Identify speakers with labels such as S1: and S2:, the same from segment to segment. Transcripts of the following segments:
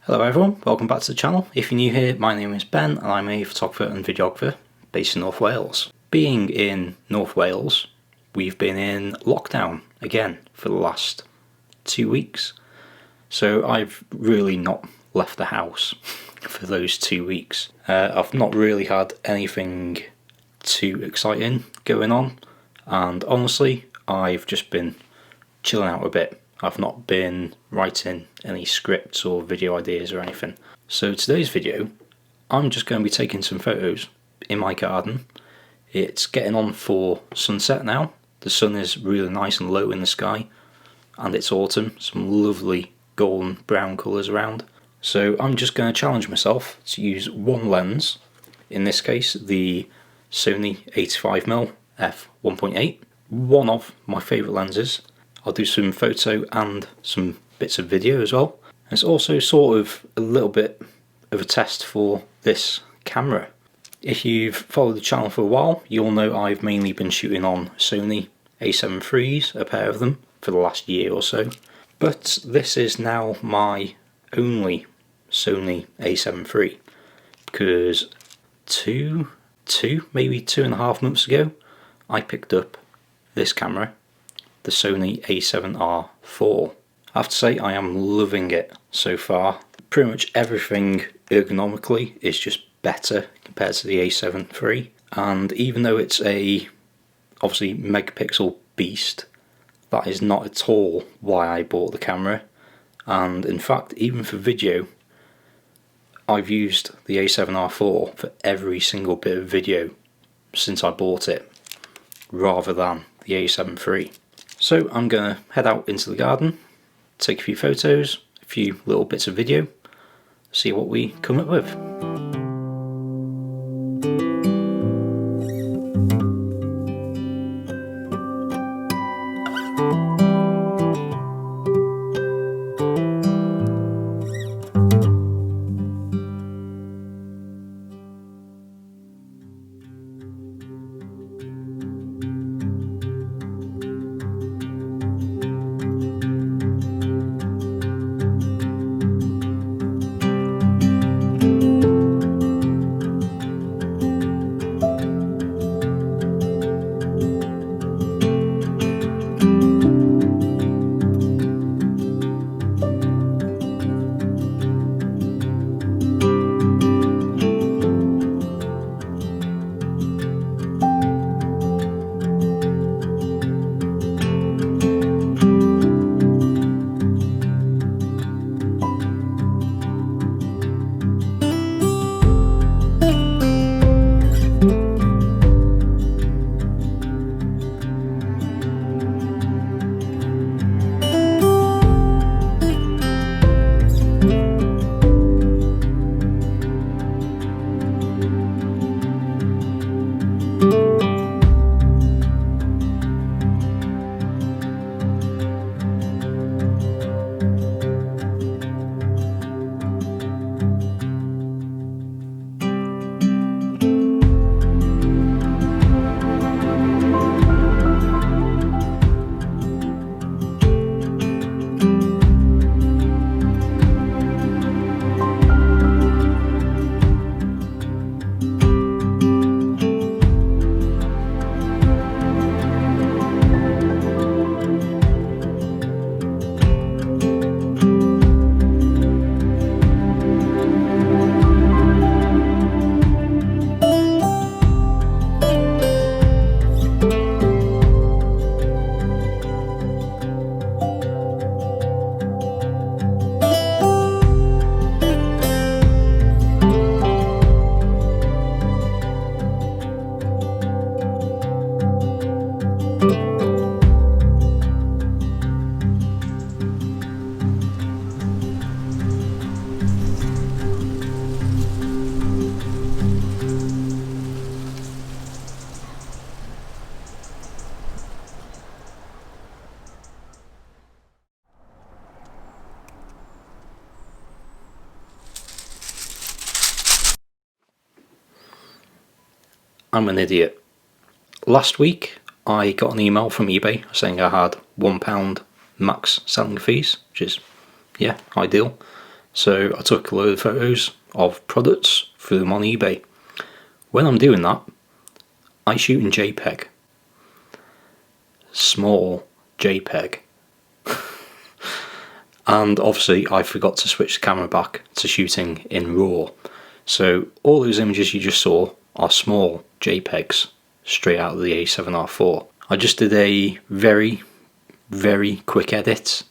S1: Hello everyone, welcome back to the channel. If you're new here, my name is Ben and I'm a photographer and videographer based in North Wales. Being in North Wales, we've been in lockdown again for the last 2 weeks. So I've really not left the house for those 2 weeks. I've not really had anything too exciting going on, and honestly I've just been chilling out a bit. I've not been writing any scripts or video ideas or anything. So today's video, I'm just going to be taking some photos in my garden. It's getting on for sunset now. The sun is really nice and low in the sky, and it's autumn, some lovely golden brown colours around. So I'm just going to challenge myself to use one lens, in this case the Sony 85mm f1.8, one of my favourite lenses. I'll do some photo and some bits of video as well. It's also sort of a little bit of a test for this camera. If you've followed the channel for a while, you'll know I've mainly been shooting on Sony a7Riv, a pair of them, for the last year or so. But this is now my only Sony a7 III, because maybe 2.5 months ago, I picked up this camera, the Sony a7R IV. I have to say I am loving it so far. Pretty much everything ergonomically is just better compared to the a7 III, and even though it's a obviously megapixel beast, that is not at all why I bought the camera. And in fact, even for video, I've used the a7R IV for every single bit of video since I bought it, rather than the a7 III. So I'm going to head out into the garden, take a few photos, a few little bits of video, see what we come up with. I'm an idiot. Last week I got an email from eBay saying I had £1 max selling fees, which is, yeah, ideal. So I took a load of photos of products, threw them on eBay. When I'm doing that, I shoot in JPEG. Small JPEG. And obviously I forgot to switch the camera back to shooting in RAW. So all those images you just saw are small JPEGs straight out of the a7R4. I just did a very quick edit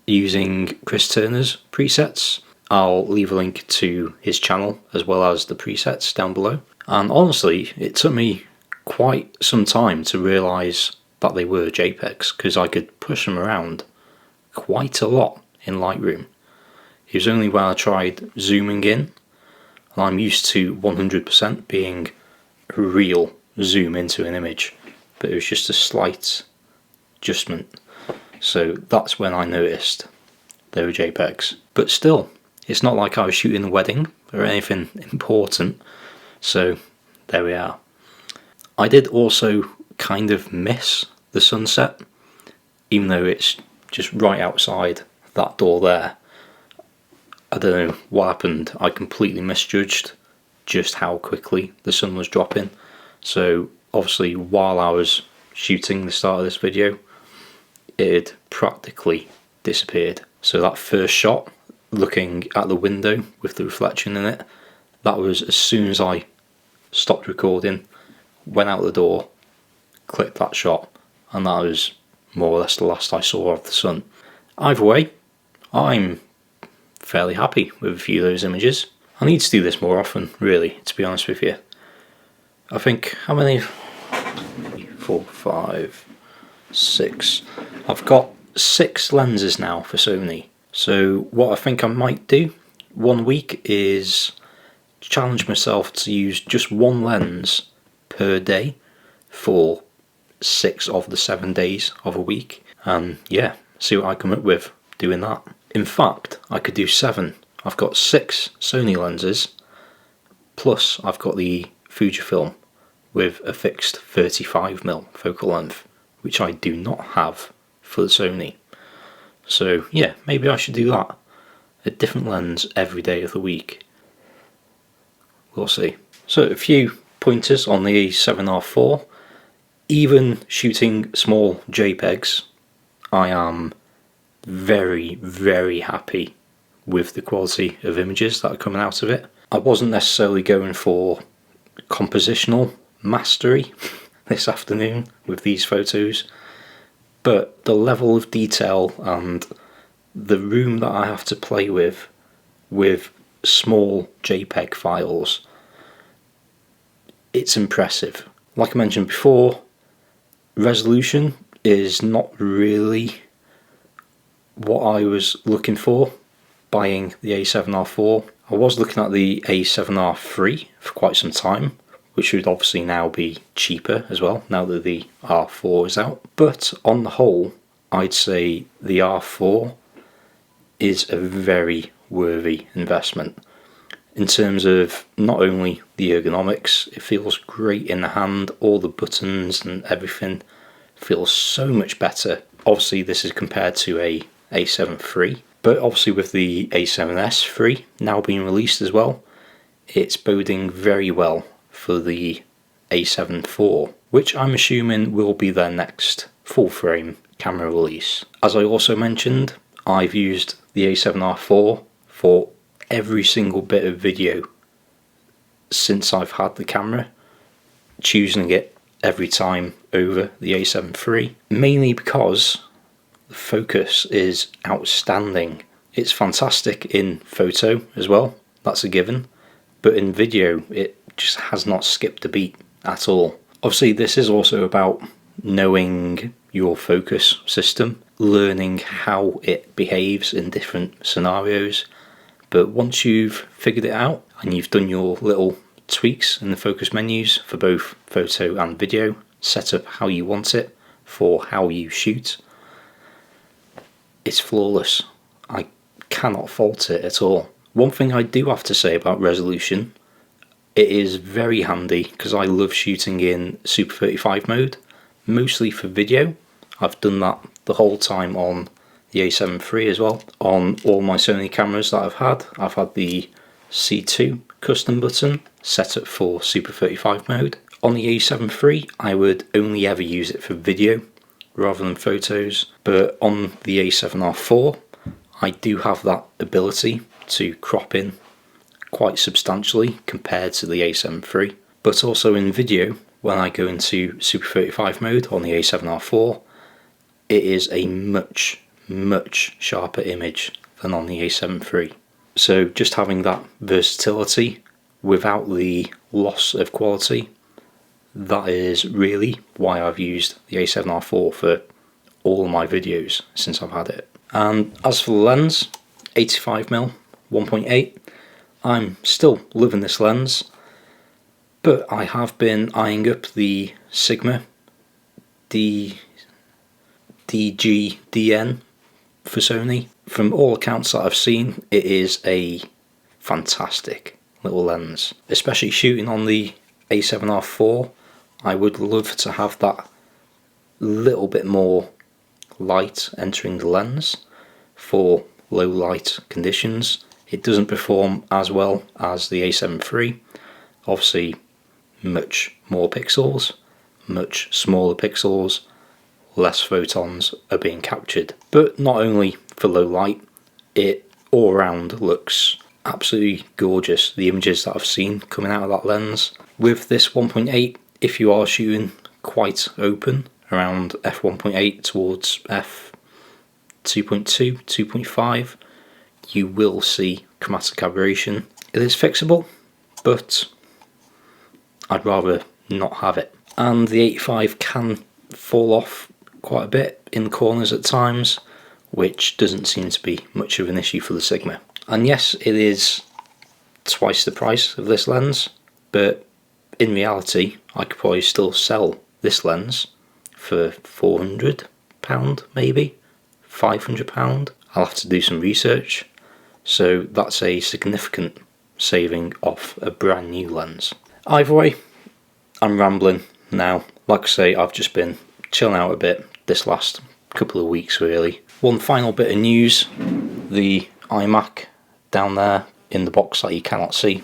S1: using Chris Turner's presets. I'll leave a link to his channel as well as the presets down below. And honestly, it took me quite some time to realise that they were JPEGs, because I could push them around quite a lot in Lightroom. It was only when I tried zooming in, and I'm used to 100% being a real zoom into an image, but it was just a slight adjustment. So that's when I noticed they were JPEGs. But still, it's not like I was shooting a wedding or anything important, so there we are. I did also kind of miss the sunset, even though it's just right outside that door there. I don't know what happened, I completely misjudged just how quickly the sun was dropping. So obviously while I was shooting the start of this video, it had practically disappeared. So that first shot, looking at the window with the reflection in it, that was as soon as I stopped recording, went out the door, clicked that shot, and that was more or less the last I saw of the sun. Either way, I'm fairly happy with a few of those images. I need to do this more often, really, to be honest with you. I think, how many? 4, 5, 6. I've got 6 lenses now for Sony. So what I think I might do one week is challenge myself to use just one lens per day for 6 of the 7 days of a week, and yeah, see what I come up with doing that. In fact, I could do 7. I've got 6 Sony lenses, plus I've got the Fujifilm with a fixed 35mm focal length, which I do not have for the Sony. So yeah, maybe I should do that. A different lens every day of the week. We'll see. So a few pointers on the a7R4. Even shooting small JPEGs, I am very happy with the quality of images that are coming out of it. I wasn't necessarily going for compositional mastery this afternoon with these photos, but the level of detail and the room that I have to play with small JPEG files, it's impressive. Like I mentioned before, resolution is not really what I was looking for buying the a7R4. I was looking at the a7R3 for quite some time, which would obviously now be cheaper as well, now that the R4 is out. But on the whole, I'd say the R4 is a very worthy investment. In terms of not only the ergonomics, it feels great in the hand, all the buttons and everything feels so much better. Obviously this is compared to a a7 III, but obviously with the a7S III now being released as well, it's boding very well for the a7 IV, which I'm assuming will be their next full frame camera release. As I also mentioned, I've used the a7R4 for every single bit of video since I've had the camera, choosing it every time over the a7 III, mainly because the focus is outstanding. It's fantastic in photo as well, that's a given, but in video it just has not skipped a beat at all. Obviously this is also about knowing your focus system, learning how it behaves in different scenarios, but once you've figured it out and you've done your little tweaks in the focus menus for both photo and video, set up how you want it for how you shoot, it's flawless. I cannot fault it at all. One thing I do have to say about resolution, it is very handy because I love shooting in Super 35 mode, mostly for video. I've done that the whole time on the a7 III as well. On all my Sony cameras that I've had the C2 custom button set up for Super 35 mode. On the a7 III, I would only ever use it for video rather than photos, but on the a7R4, I do have that ability to crop in quite substantially compared to the a7 III. But also in video, when I go into Super 35 mode on the a7R4, it is a much sharper image than on the a7 III. So just having that versatility without the loss of quality, that is really why I've used the a7R4 for all of my videos since I've had it. And as for the lens, 85mm 1.8, I'm still loving this lens, but I have been eyeing up the Sigma DGDN for Sony. From all accounts that I've seen, it is a fantastic little lens. Especially shooting on the a7R4, I would love to have that little bit more light entering the lens for low light conditions. It doesn't perform as well as the a7 III. Obviously much more pixels, much smaller pixels, less photons are being captured. But not only for low light, it all around looks absolutely gorgeous, the images that I've seen coming out of that lens. With this 1.8, if you are shooting quite open around f1.8 towards f2.2, 2.5, you will see chromatic aberration. It is fixable, but I'd rather not have it. And the 85 can fall off quite a bit in the corners at times, which doesn't seem to be much of an issue for the Sigma. And yes, it is twice the price of this lens, but in reality I could probably still sell this lens for £400 maybe, £500. I'll have to do some research, so that's a significant saving off a brand new lens. Either way, I'm rambling now. Like I say, I've just been chilling out a bit this last couple of weeks really. One final bit of news, the iMac down there in the box that you cannot see,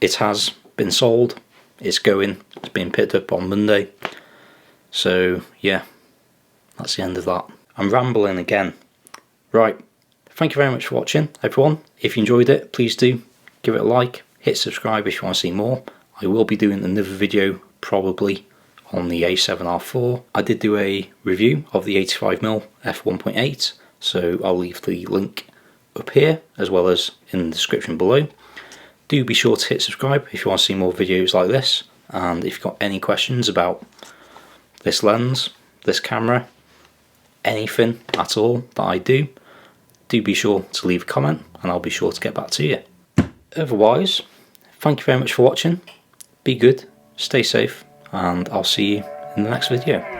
S1: it has been sold, it's being picked up on Monday. So yeah, that's the end of that. I'm rambling again. Right, thank you very much for watching everyone. If you enjoyed it, please do give it a like, hit subscribe if you want to see more. I will be doing another video probably on the a7R4. I did do a review of the 85mm f1.8, so I'll leave the link up here as well as in the description below. Do be sure to hit subscribe if you want to see more videos like this, and if you've got any questions about this lens, this camera, anything at all that I do be sure to leave a comment and I'll be sure to get back to you. Otherwise, thank you very much for watching, be good, stay safe, and I'll see you in the next video.